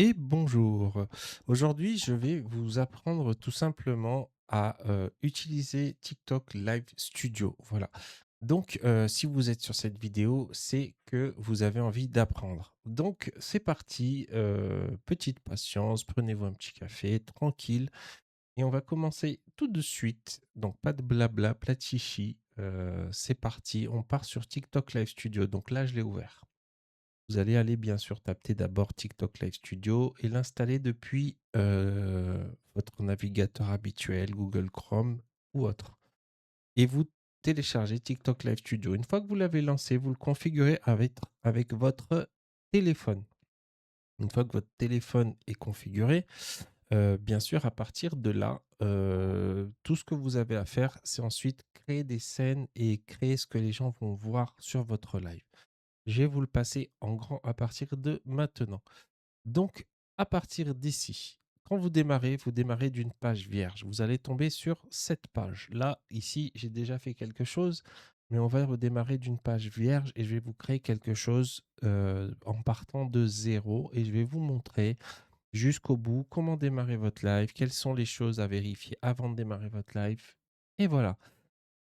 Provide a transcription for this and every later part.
Et bonjour. Aujourd'hui, je vais vous apprendre tout simplement à utiliser TikTok Live Studio. Voilà. Donc, si vous êtes sur cette vidéo, c'est que vous avez envie d'apprendre. Donc, c'est parti. Petite patience, prenez-vous un petit café, tranquille. Et on va commencer tout de suite. Donc, pas de blabla, pas de chichi. C'est parti. On part sur TikTok Live Studio. Donc là, je l'ai ouvert. Vous allez aller bien sûr taper d'abord TikTok Live Studio et l'installer depuis votre navigateur habituel, Google Chrome ou autre. Et vous téléchargez TikTok Live Studio. Une fois que vous l'avez lancé, vous le configurez avec votre téléphone. Une fois que votre téléphone est configuré, bien sûr, à partir de là, tout ce que vous avez à faire, c'est ensuite créer des scènes et créer ce que les gens vont voir sur votre live. Je vais vous le passer en grand à partir de maintenant. Donc, à partir d'ici, quand vous démarrez d'une page vierge. Vous allez tomber sur cette page. Là, ici, j'ai déjà fait quelque chose, mais on va redémarrer d'une page vierge et je vais vous créer quelque chose en partant de zéro et je vais vous montrer jusqu'au bout comment démarrer votre live, quelles sont les choses à vérifier avant de démarrer votre live. Et voilà.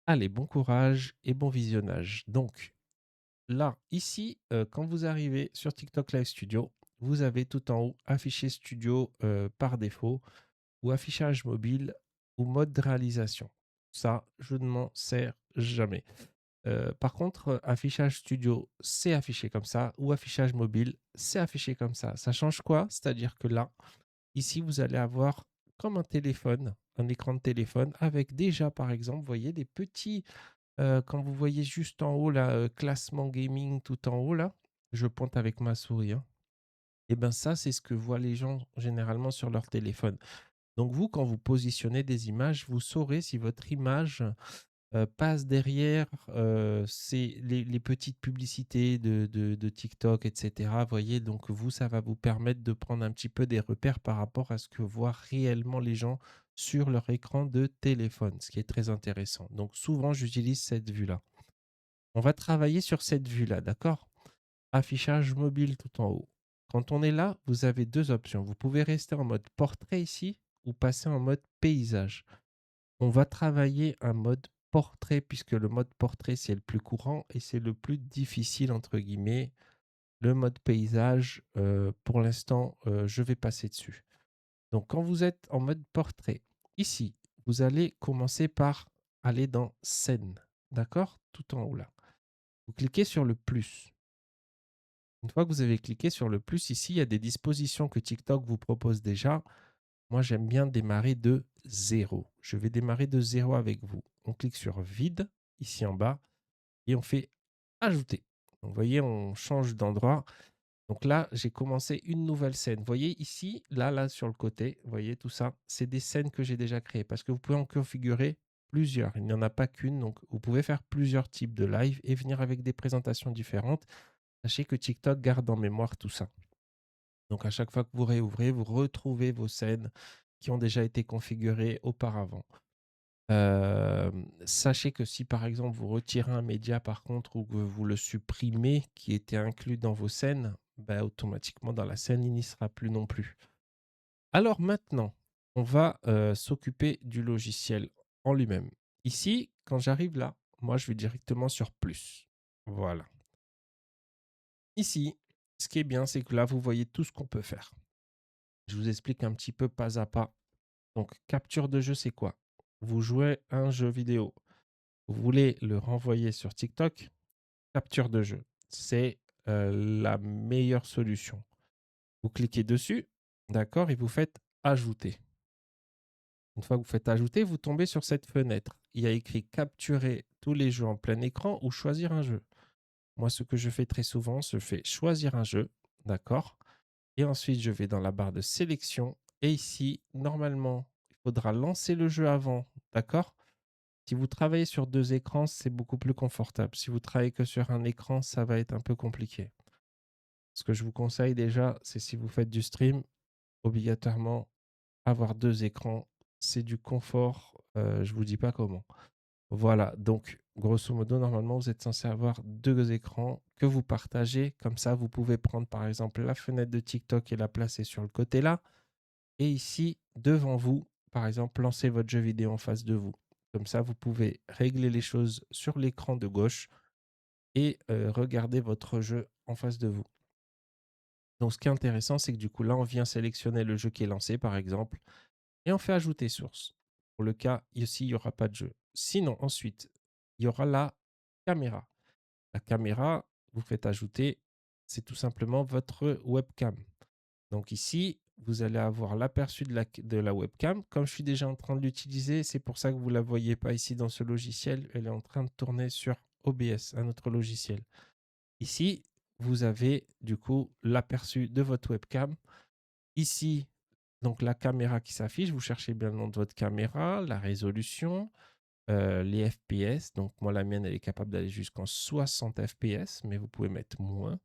Allez, bon courage et bon visionnage. Donc, là, ici, quand vous arrivez sur TikTok Live Studio, vous avez tout en haut affiché studio par défaut ou affichage mobile ou mode de réalisation. Ça, je ne m'en sers jamais. Par contre, affichage studio, c'est affiché comme ça ou affichage mobile, c'est affiché comme ça. Ça change quoi? C'est-à-dire que là, ici, vous allez avoir comme un téléphone, un écran de téléphone avec déjà, par exemple, vous voyez des petits quand vous voyez juste en haut là, classement gaming tout en haut là, je pointe avec ma souris, hein, et ben ça, c'est ce que voient les gens généralement sur leur téléphone. Donc vous, quand vous positionnez des images, vous saurez si votre image, passe derrière, c'est les petites publicités de TikTok et cetera. Voyez? Donc vous, ça va vous permettre de prendre un petit peu des repères par rapport à ce que voient réellement les gens sur leur écran de téléphone, ce qui est très intéressant. Donc souvent, j'utilise cette vue-là. On va travailler sur cette vue-là, d'accord? Affichage mobile tout en haut. Quand on est là, vous avez deux options. Vous pouvez rester en mode portrait ici ou passer en mode paysage. On va travailler un mode portrait puisque le mode portrait, c'est le plus courant et c'est le plus difficile, entre guillemets. Le mode paysage, pour l'instant, je vais passer dessus. Donc, quand vous êtes en mode portrait, ici, vous allez commencer par aller dans scène, d'accord? Tout en haut là. Vous cliquez sur le plus. Une fois que vous avez cliqué sur le plus ici, il y a des dispositions que TikTok vous propose déjà. Moi, j'aime bien démarrer de zéro. Je vais démarrer de zéro avec vous. On clique sur vide, ici en bas, et on fait ajouter. Donc, vous voyez, on change d'endroit. Donc là, j'ai commencé une nouvelle scène. Vous voyez ici, là, sur le côté, vous voyez tout ça, c'est des scènes que j'ai déjà créées parce que vous pouvez en configurer plusieurs. Il n'y en a pas qu'une, donc vous pouvez faire plusieurs types de live et venir avec des présentations différentes. Sachez que TikTok garde en mémoire tout ça. Donc à chaque fois que vous réouvrez, vous retrouvez vos scènes qui ont déjà été configurées auparavant. Sachez que si par exemple vous retirez un média par contre ou que vous le supprimez qui était inclus dans vos scènes, bah, automatiquement dans la scène, il n'y sera plus non plus. Alors maintenant, on va s'occuper du logiciel en lui-même. Ici, quand j'arrive là, moi je vais directement sur plus. Voilà. Ici, ce qui est bien, c'est que là, vous voyez tout ce qu'on peut faire. Je vous explique un petit peu pas à pas. Donc, capture de jeu, c'est quoi? Vous jouez un jeu vidéo. Vous voulez le renvoyer sur TikTok? Capture de jeu. C'est la meilleure solution. Vous cliquez dessus, d'accord, et vous faites ajouter. Une fois que vous faites ajouter, vous tombez sur cette fenêtre. Il y a écrit capturer tous les jeux en plein écran ou choisir un jeu. Moi, ce que je fais très souvent, je fais choisir un jeu, d'accord? Et ensuite, je vais dans la barre de sélection. Et ici, normalement, il faudra lancer le jeu avant. D'accord? Si vous travaillez sur deux écrans, c'est beaucoup plus confortable. Si vous travaillez que sur un écran, ça va être un peu compliqué. Ce que je vous conseille déjà, c'est si vous faites du stream, obligatoirement avoir deux écrans. C'est du confort. Je ne vous dis pas comment. Voilà, donc grosso modo, normalement, vous êtes censé avoir 2 écrans que vous partagez. Comme ça, vous pouvez prendre par exemple la fenêtre de TikTok et la placer sur le côté là. Et ici, devant vous, par exemple, lancer votre jeu vidéo en face de vous. Comme ça, vous pouvez régler les choses sur l'écran de gauche et regarder votre jeu en face de vous. Donc, ce qui est intéressant, c'est que du coup, là, on vient sélectionner le jeu qui est lancé, par exemple, et on fait ajouter source. Pour le cas, ici, il n'y aura pas de jeu. Sinon, ensuite, il y aura la caméra. La caméra, vous faites ajouter, c'est tout simplement votre webcam. Donc ici, vous allez avoir l'aperçu de la webcam. Comme je suis déjà en train de l'utiliser, c'est pour ça que vous ne la voyez pas ici dans ce logiciel. Elle est en train de tourner sur OBS, un autre logiciel. Ici, vous avez du coup l'aperçu de votre webcam. Ici, donc la caméra qui s'affiche, vous cherchez bien le nom de votre caméra, la résolution, les FPS. Donc moi, la mienne, elle est capable d'aller jusqu'en 60 FPS, mais vous pouvez mettre moins.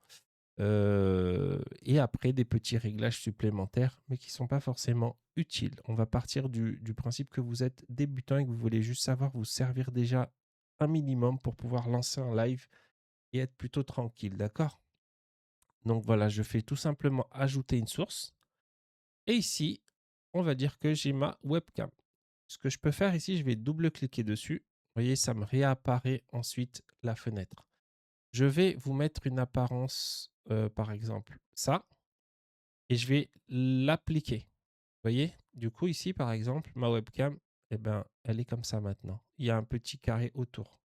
Et après, des petits réglages supplémentaires, mais qui ne sont pas forcément utiles. On va partir du principe que vous êtes débutant et que vous voulez juste savoir vous servir déjà un minimum pour pouvoir lancer un live et être plutôt tranquille, d'accord? Donc voilà, je fais tout simplement ajouter une source. Et ici, on va dire que j'ai ma webcam. Ce que je peux faire ici, je vais double-cliquer dessus. Vous voyez, ça me réapparaît ensuite la fenêtre. Je vais vous mettre une apparence, par exemple, ça, et je vais l'appliquer. Vous voyez? Du coup, ici, par exemple, ma webcam, eh ben, elle est comme ça maintenant. Il y a un petit carré autour.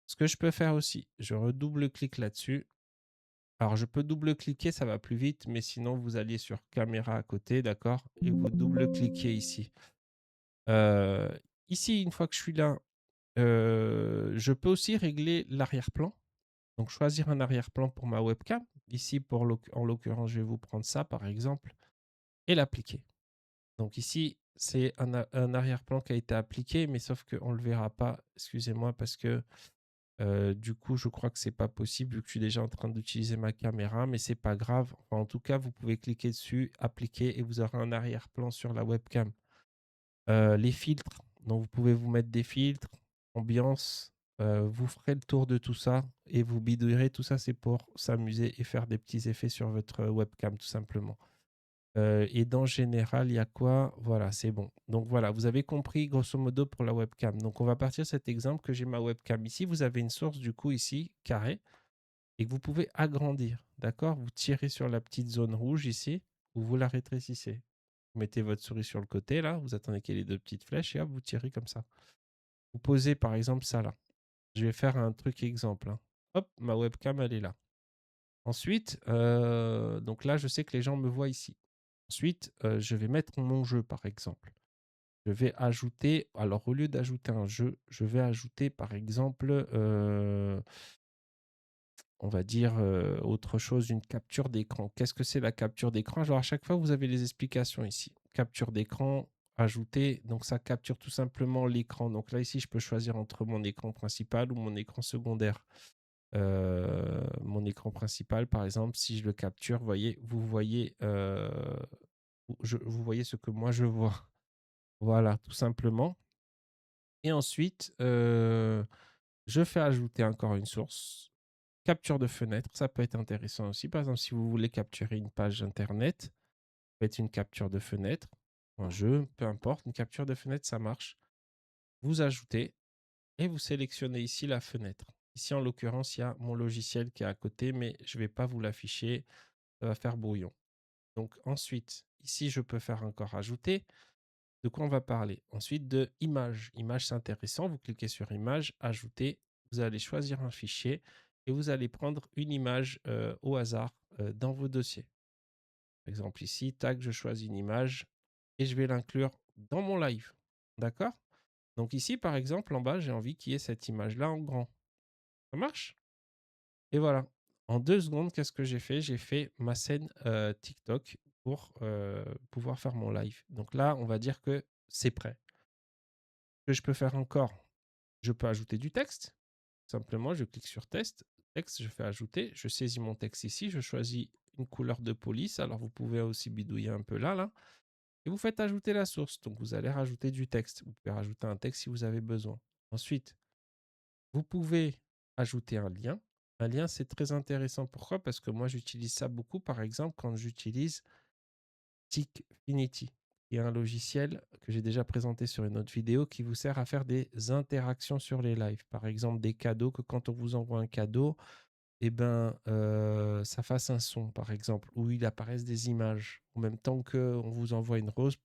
Ce que je peux faire aussi, je redouble-clique là-dessus. Alors, je peux double-cliquer, ça va plus vite, mais sinon, vous alliez sur caméra à côté, d'accord? Et vous double-cliquez ici. Euh, Ici, une fois que je suis là, je peux aussi régler l'arrière-plan. Donc, choisir un arrière-plan pour ma webcam. Ici, en l'occurrence, je vais vous prendre ça, par exemple, et l'appliquer. Donc ici, c'est un arrière-plan qui a été appliqué, mais sauf qu'on ne le verra pas, excusez-moi, parce que du coup, je crois que c'est pas possible vu que je suis déjà en train d'utiliser ma caméra, mais c'est pas grave. Enfin, en tout cas, vous pouvez cliquer dessus, appliquer, et vous aurez un arrière-plan sur la webcam. Les filtres, donc vous pouvez vous mettre des filtres, ambiance, vous ferez le tour de tout ça et vous bidouillerez. Tout ça, c'est pour s'amuser et faire des petits effets sur votre webcam, tout simplement. Et dans général, il y a quoi? Voilà, c'est bon. Donc voilà, vous avez compris grosso modo pour la webcam. Donc on va partir de cet exemple que j'ai ma webcam ici. Vous avez une source du coup ici, carré, et que vous pouvez agrandir. D'accord? Vous tirez sur la petite zone rouge ici, ou vous la rétrécissez. Vous mettez votre souris sur le côté là, vous attendez qu'il y ait les deux petites flèches et hop, vous tirez comme ça. Vous posez par exemple ça là. Je vais faire un truc exemple, hein. Hop, ma webcam elle est là. Ensuite, donc là, je sais que les gens me voient ici. Ensuite, je vais mettre mon jeu, par exemple. Je vais ajouter, alors au lieu d'ajouter un jeu, je vais ajouter, par exemple, on va dire autre chose, une capture d'écran. Qu'est-ce que c'est la capture d'écran? Alors à chaque fois, vous avez les explications ici. Capture d'écran, ajouter, donc ça capture tout simplement l'écran. Donc là, ici, je peux choisir entre mon écran principal ou mon écran secondaire. Mon écran principal, par exemple, si je le capture, vous voyez ce que moi je vois. Voilà, tout simplement. Et ensuite, je fais ajouter encore une source. Capture de fenêtre, ça peut être intéressant aussi. Par exemple, si vous voulez capturer une page internet, faites une capture de fenêtre, un jeu, peu importe, une capture de fenêtre, ça marche. Vous ajoutez et vous sélectionnez ici la fenêtre. Ici, en l'occurrence, il y a mon logiciel qui est à côté, mais je ne vais pas vous l'afficher, ça va faire brouillon. Donc ensuite, ici, je peux faire encore ajouter. De quoi on va parler? Ensuite, de image. Image, c'est intéressant. Vous cliquez sur image, ajouter. Vous allez choisir un fichier et vous allez prendre une image au hasard dans vos dossiers. Par exemple, ici, tac, je choisis une image et je vais l'inclure dans mon live. D'accord? Donc ici, par exemple, en bas, j'ai envie qu'il y ait cette image-là en grand. Ça marche? Et voilà. En 2 secondes, qu'est-ce que j'ai fait? J'ai fait ma scène TikTok pour pouvoir faire mon live. Donc là, on va dire que c'est prêt. Ce que je peux faire encore, je peux ajouter du texte. Simplement, je clique sur texte, je fais ajouter, je saisis mon texte ici, je choisis une couleur de police. Alors, vous pouvez aussi bidouiller un peu là, et vous faites ajouter la source. Donc, vous allez rajouter du texte. Vous pouvez rajouter un texte si vous avez besoin. Ensuite, Vous pouvez ajouter un lien. Un lien, c'est très intéressant. Pourquoi? Parce que moi, j'utilise ça beaucoup, par exemple, quand j'utilise Tickfinity, qui est un logiciel que j'ai déjà présenté sur une autre vidéo qui vous sert à faire des interactions sur les lives. Par exemple, des cadeaux, que quand on vous envoie un cadeau, eh ben, ça fasse un son, par exemple, où il apparaisse des images. En même temps qu'on vous envoie une rose,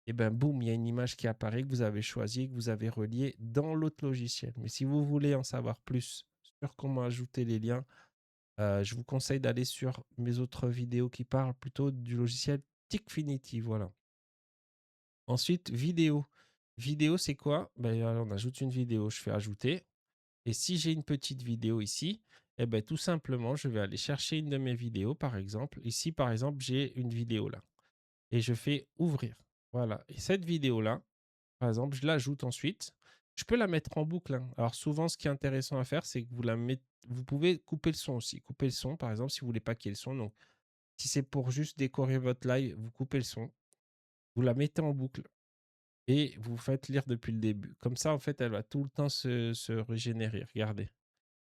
et ben boum, il y a une image qui apparaît que vous avez choisie, que vous avez reliée dans l'autre logiciel. Mais si vous voulez en savoir plus sur comment ajouter les liens, je vous conseille d'aller sur mes autres vidéos qui parlent plutôt du logiciel Tickfinity. Voilà. Ensuite, vidéo. Vidéo, c'est quoi? Ben, on ajoute une vidéo, je fais ajouter. Et si j'ai une petite vidéo ici, eh ben, tout simplement, je vais aller chercher une de mes vidéos, par exemple. Ici, par exemple, j'ai une vidéo là. Et je fais ouvrir. Voilà. Et cette vidéo-là, par exemple, je l'ajoute ensuite. Je peux la mettre en boucle, hein. Alors souvent, ce qui est intéressant à faire, c'est que vous pouvez couper le son aussi. Couper le son, par exemple, si vous voulez pas qu'il y ait le son. Donc, si c'est pour juste décorer votre live, vous coupez le son, vous la mettez en boucle et vous faites lire depuis le début. Comme ça, en fait, elle va tout le temps se régénérer. Regardez.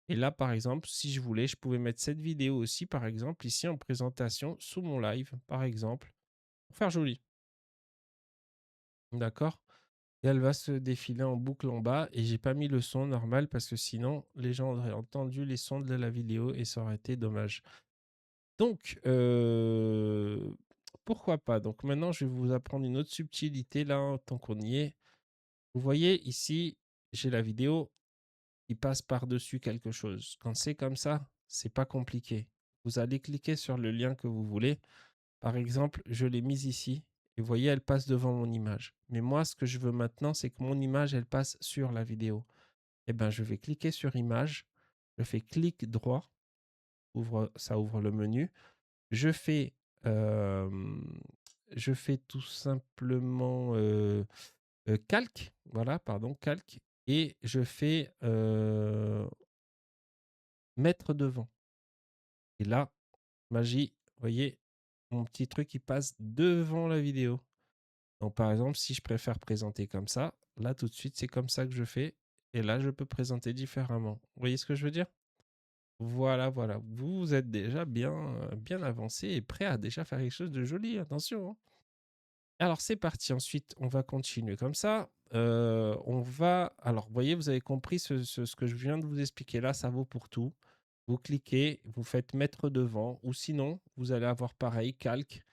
Et là, par exemple, si je voulais, je pouvais mettre cette vidéo aussi, par exemple, ici en présentation, sous mon live, par exemple, pour faire joli. D'accord? Et elle va se défiler en boucle en bas et j'ai pas mis le son normal parce que sinon les gens auraient entendu les sons de la vidéo et ça aurait été dommage. Donc, pourquoi pas? Donc maintenant, je vais vous apprendre une autre subtilité là, tant qu'on y est. Vous voyez ici, j'ai la vidéo qui passe par-dessus quelque chose. Quand c'est comme ça, c'est pas compliqué. Vous allez cliquer sur le lien que vous voulez. Par exemple, je l'ai mise ici et vous voyez, elle passe devant mon image. Mais moi, ce que je veux maintenant, c'est que mon image, elle passe sur la vidéo. Eh ben, je vais cliquer sur image. Je fais clic droit. Ça ouvre le menu. Je fais, euh, je fais tout simplement calque. Voilà, pardon, calque. Et je fais mettre devant. Et là, magie, vous voyez, mon petit truc, il passe devant la vidéo. Donc, par exemple, si je préfère présenter comme ça, là, tout de suite, c'est comme ça que je fais. Et là, je peux présenter différemment. Vous voyez ce que je veux dire? Voilà, voilà. Vous êtes déjà bien avancé et prêt à déjà faire quelque chose de joli. Attention, hein. Alors, c'est parti. Ensuite, on va continuer comme ça. On va. Alors, vous voyez, vous avez compris ce que je viens de vous expliquer là, ça vaut pour tout. Vous cliquez, vous faites mettre devant, ou sinon, vous allez avoir pareil, calque,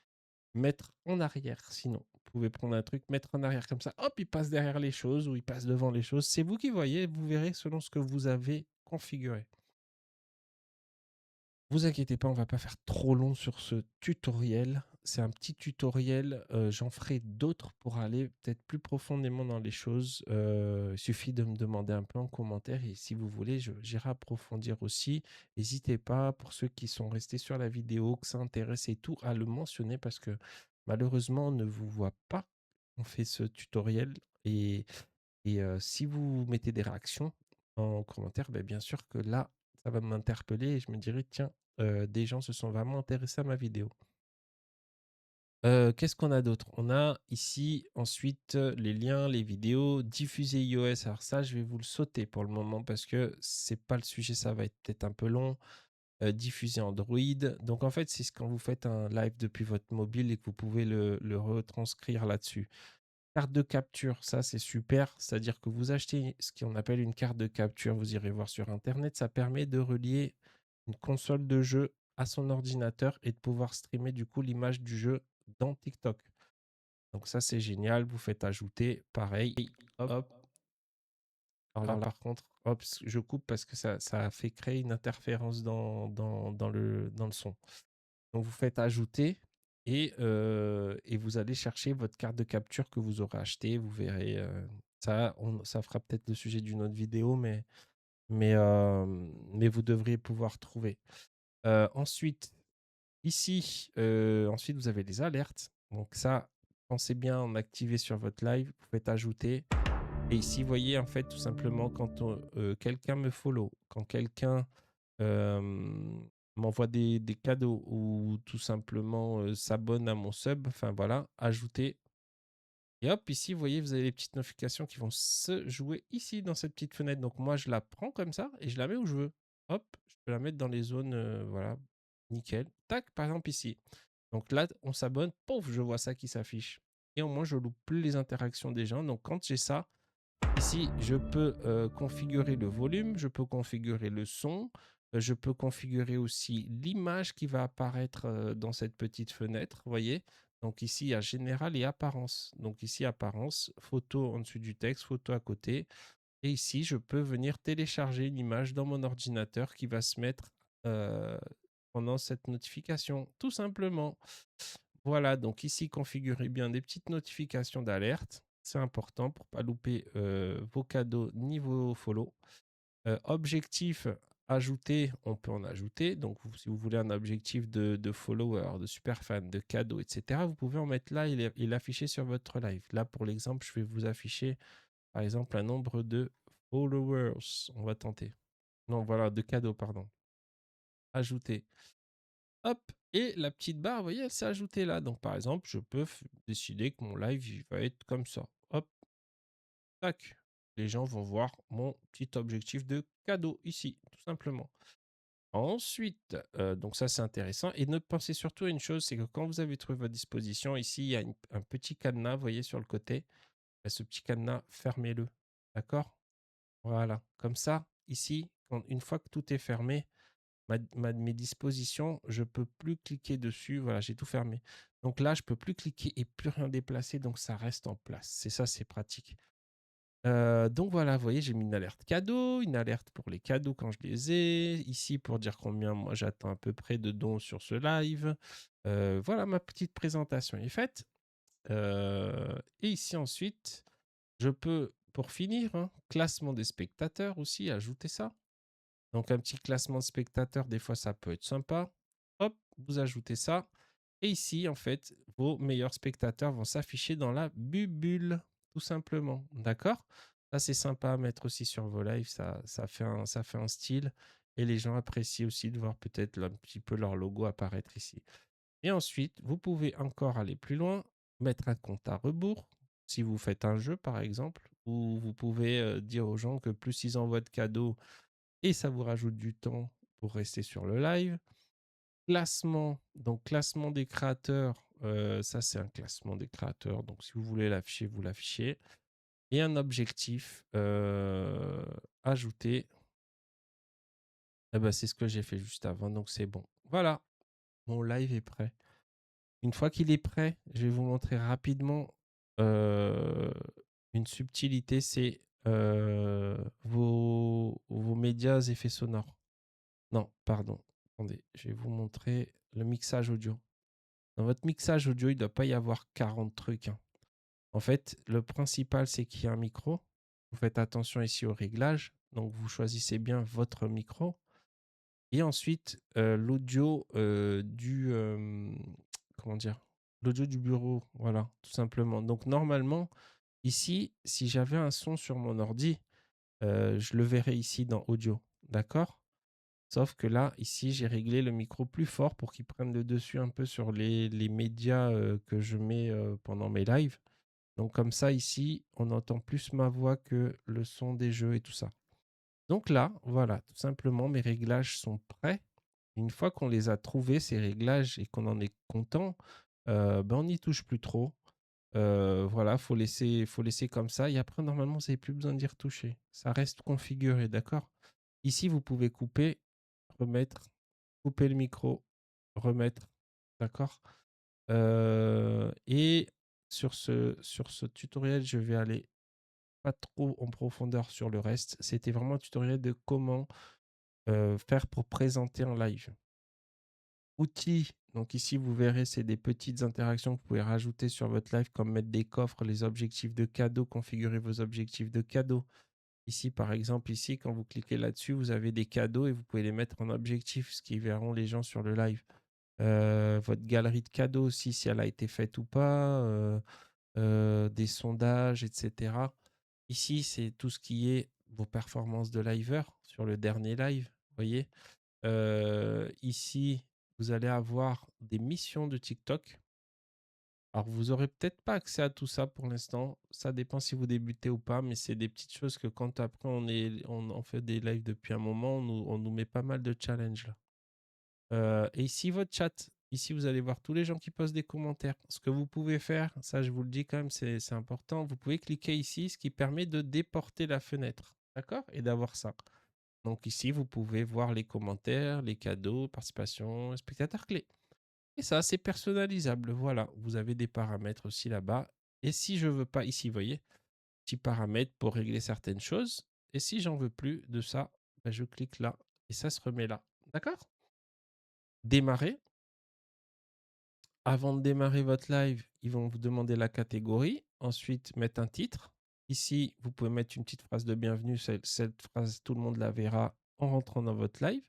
mettre en arrière. Sinon, vous pouvez prendre un truc, mettre en arrière comme ça, hop, il passe derrière les choses ou il passe devant les choses. C'est vous qui voyez, vous verrez selon ce que vous avez configuré. Vous inquiétez pas, on va pas faire trop long sur ce tutoriel. C'est un petit tutoriel, j'en ferai d'autres pour aller peut-être plus profondément dans les choses. Il suffit de me demander un peu en commentaire et si vous voulez, j'irai approfondir aussi. N'hésitez pas, pour ceux qui sont restés sur la vidéo, que ça intéresse et tout, à le mentionner parce que malheureusement, on ne vous voit pas. On fait ce tutoriel et si vous mettez des réactions en commentaire, ben, bien sûr que là, ça va m'interpeller et je me dirai: «Tiens, des gens se sont vraiment intéressés à ma vidéo». Qu'est-ce qu'on a d'autre? On a ici ensuite, les liens, les vidéos, diffuser iOS. Alors ça, je vais vous le sauter pour le moment parce que c'est pas le sujet, ça va être peut-être un peu long. Diffuser Android. Donc en fait, c'est quand vous faites un live depuis votre mobile et que vous pouvez le retranscrire là-dessus. Carte de capture, ça c'est super, c'est-à-dire que vous achetez ce qu'on appelle une carte de capture, vous irez voir sur internet, ça permet de relier une console de jeu à son ordinateur et de pouvoir streamer du coup l'image du jeu dans TikTok. Donc ça c'est génial, vous faites ajouter, pareil, hop. Alors là par contre, hop, je coupe parce que ça a fait créer une interférence dans le son. Donc vous faites ajouter et vous allez chercher votre carte de capture que vous aurez achetée. Vous verrez, ça fera peut-être le sujet d'une autre vidéo, mais vous devriez pouvoir trouver. Ensuite, ici, ensuite vous avez les alertes. Donc ça, pensez bien en activer sur votre live. Vous faites ajouter. Et ici, vous voyez, en fait, tout simplement, quand quelqu'un me follow, quand quelqu'un m'envoie des cadeaux ou tout simplement s'abonne à mon sub, enfin voilà, ajouter. Et hop, ici, vous voyez, vous avez les petites notifications qui vont se jouer ici dans cette petite fenêtre. Donc moi, je la prends comme ça et je la mets où je veux. Hop, je peux la mettre dans les zones, voilà, nickel. Tac, par exemple ici. Donc là, on s'abonne, pouf, je vois ça qui s'affiche. Et au moins, je loupe plus les interactions des gens. Donc quand j'ai ça, ici, je peux configurer le volume, je peux configurer le son, je peux configurer aussi l'image qui va apparaître dans cette petite fenêtre, vous voyez. Donc ici, il y a général et apparence. Donc ici, apparence, photo en dessous du texte, photo à côté. Et ici, je peux venir télécharger une image dans mon ordinateur qui va se mettre euh, pendant cette notification, tout simplement. Voilà, donc ici, configurez bien des petites notifications d'alerte. C'est important pour ne pas louper vos cadeaux ni vos follow. Objectif ajouter, on peut en ajouter. Donc, si vous voulez un objectif de followers, de super fans, de cadeaux, etc., vous pouvez en mettre là et l'afficher sur votre live. Là, pour l'exemple, je vais vous afficher, par exemple, un nombre de followers. On va tenter. Non, voilà, de cadeaux, pardon. Ajouter. Hop, et la petite barre, vous voyez, elle s'est ajoutée là. Donc, par exemple, je peux décider que mon live il va être comme ça. Hop, tac. Les gens vont voir mon petit objectif de cadeau ici, tout simplement. Ensuite, donc ça c'est intéressant. Et ne pensez surtout à une chose, c'est que quand vous avez trouvé votre disposition, ici il y a un petit cadenas, vous voyez sur le côté. Et ce petit cadenas, fermez-le. D'accord. Voilà. Comme ça, ici, une fois que tout est fermé, mes dispositions, je peux plus cliquer dessus. Voilà, j'ai tout fermé. Donc là, je peux plus cliquer et plus rien déplacer, donc ça reste en place. C'est ça, c'est pratique. Donc voilà, vous voyez, j'ai mis une alerte cadeau, une alerte pour les cadeaux quand je les ai, ici pour dire combien moi j'attends à peu près de dons sur ce live. Voilà, ma petite présentation est faite. Et ici ensuite, je peux, pour finir, hein, classement des spectateurs aussi, ajouter ça. Donc un petit classement de spectateurs, des fois ça peut être sympa. Hop, vous ajoutez ça. Et ici, en fait, vos meilleurs spectateurs vont s'afficher dans la bulle, tout simplement. D'accord. Ça, c'est sympa à mettre aussi sur vos lives. Ça fait un style. Et les gens apprécient aussi de voir peut-être un petit peu leur logo apparaître ici. Et ensuite, vous pouvez encore aller plus loin, mettre un compte à rebours. Si vous faites un jeu, par exemple, ou vous pouvez dire aux gens que plus ils envoient de cadeaux, et ça vous rajoute du temps pour rester sur le live. Classement, donc classement des créateurs, ça c'est un classement des créateurs, donc si vous voulez l'afficher, vous l'affichez. Et un objectif ajouté, eh ben, c'est ce que j'ai fait juste avant, donc c'est bon. Voilà, mon live est prêt. Une fois qu'il est prêt, je vais vous montrer rapidement une subtilité, c'est vos médias effets sonores. Non, pardon. Attendez, je vais vous montrer le mixage audio. Dans votre mixage audio, il ne doit pas y avoir 40 trucs, hein. En fait, le principal, c'est qu'il y a un micro. Vous faites attention ici au réglage. Donc, vous choisissez bien votre micro. Et ensuite, l'audio comment dire? L'audio du bureau. Voilà, tout simplement. Donc, normalement, ici, si j'avais un son sur mon ordi, je le verrais ici dans audio. D'accord? Sauf que là, ici, j'ai réglé le micro plus fort pour qu'il prenne le dessus un peu sur les médias que je mets pendant mes lives. Donc comme ça, ici, on entend plus ma voix que le son des jeux et tout ça. Donc là, voilà, tout simplement, mes réglages sont prêts. Une fois qu'on les a trouvés, ces réglages, et qu'on en est content, ben on n'y touche plus trop. Voilà, faut laisser comme ça. Et après, normalement, vous n'avez plus besoin d'y retoucher. Ça reste configuré, d'accord? Ici, vous pouvez couper, remettre, couper le micro, remettre, d'accord? Et sur ce tutoriel, je vais aller pas trop en profondeur sur le reste. C'était vraiment un tutoriel de comment faire pour présenter en live. Outils, donc ici vous verrez, c'est des petites interactions que vous pouvez rajouter sur votre live, comme mettre des coffres, les objectifs de cadeaux, configurer vos objectifs de cadeaux. Ici, par exemple, ici, quand vous cliquez là-dessus, vous avez des cadeaux et vous pouvez les mettre en objectif, ce qui verront les gens sur le live. Votre galerie de cadeaux aussi, si elle a été faite ou pas, des sondages, etc. Ici, c'est tout ce qui est vos performances de liveur sur le dernier live, vous voyez. Ici, vous allez avoir des missions de TikTok. Alors, vous aurez peut-être pas accès à tout ça pour l'instant. Ça dépend si vous débutez ou pas, mais c'est des petites choses que quand après on fait des lives depuis un moment, on nous met pas mal de challenges là. Et ici, votre chat. Ici, vous allez voir tous les gens qui posent des commentaires. Ce que vous pouvez faire, ça je vous le dis quand même, c'est important. Vous pouvez cliquer ici, ce qui permet de déporter la fenêtre. D'accord? Et d'avoir ça. Donc ici, vous pouvez voir les commentaires, les cadeaux, participation, spectateurs clés. Et ça, c'est personnalisable. Voilà, vous avez des paramètres aussi là-bas. Et si je veux pas, ici, vous voyez, petits paramètres pour régler certaines choses. Et si j'en veux plus de ça, ben, je clique là et ça se remet là. D'accord? Démarrer. Avant de démarrer votre live, ils vont vous demander la catégorie. Ensuite, mettre un titre. Ici, vous pouvez mettre une petite phrase de bienvenue. Cette phrase, tout le monde la verra en rentrant dans votre live.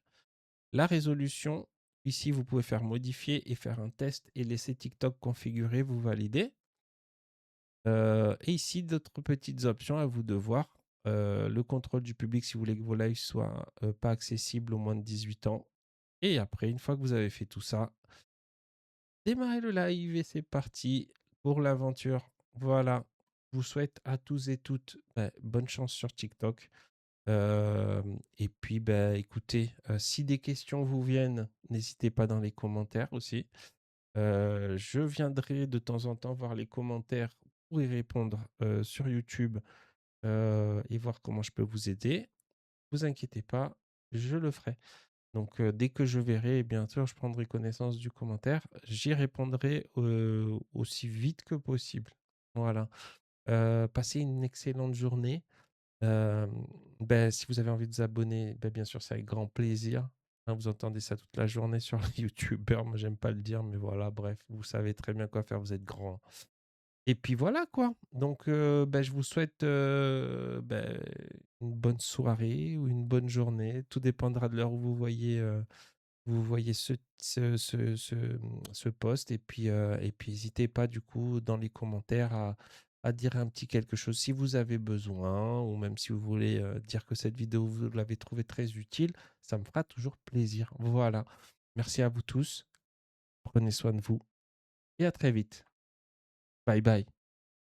La résolution, ici, vous pouvez faire modifier et faire un test et laisser TikTok configurer, vous valider. Et ici, d'autres petites options à vous de voir. Le contrôle du public si vous voulez que vos lives soient pas accessibles aux moins de 18 ans. Et après, une fois que vous avez fait tout ça, démarrez le live et c'est parti pour l'aventure. Voilà. Je vous souhaite à tous et toutes bonne chance sur TikTok. Et puis, écoutez, si des questions vous viennent, n'hésitez pas dans les commentaires aussi. Je viendrai de temps en temps voir les commentaires pour y répondre sur YouTube et voir comment je peux vous aider. Ne vous inquiétez pas, je le ferai. Donc, dès que je verrai, bien sûr, je prendrai connaissance du commentaire. J'y répondrai aussi vite que possible. Voilà. Passez une excellente journée. Euh, si vous avez envie de vous abonner, bien sûr, c'est avec grand plaisir. Hein, vous entendez ça toute la journée sur les youtubeurs. Moi, j'aime pas le dire, mais voilà, bref, vous savez très bien quoi faire, vous êtes grand. Et puis voilà, quoi. Donc, je vous souhaite une bonne soirée ou une bonne journée. Tout dépendra de l'heure où vous voyez ce post. Et puis, n'hésitez pas, du coup, dans les commentaires à dire un petit quelque chose si vous avez besoin, ou même si vous voulez dire que cette vidéo, vous l'avez trouvée très utile, ça me fera toujours plaisir. Voilà. Merci à vous tous. Prenez soin de vous et à très vite. Bye bye.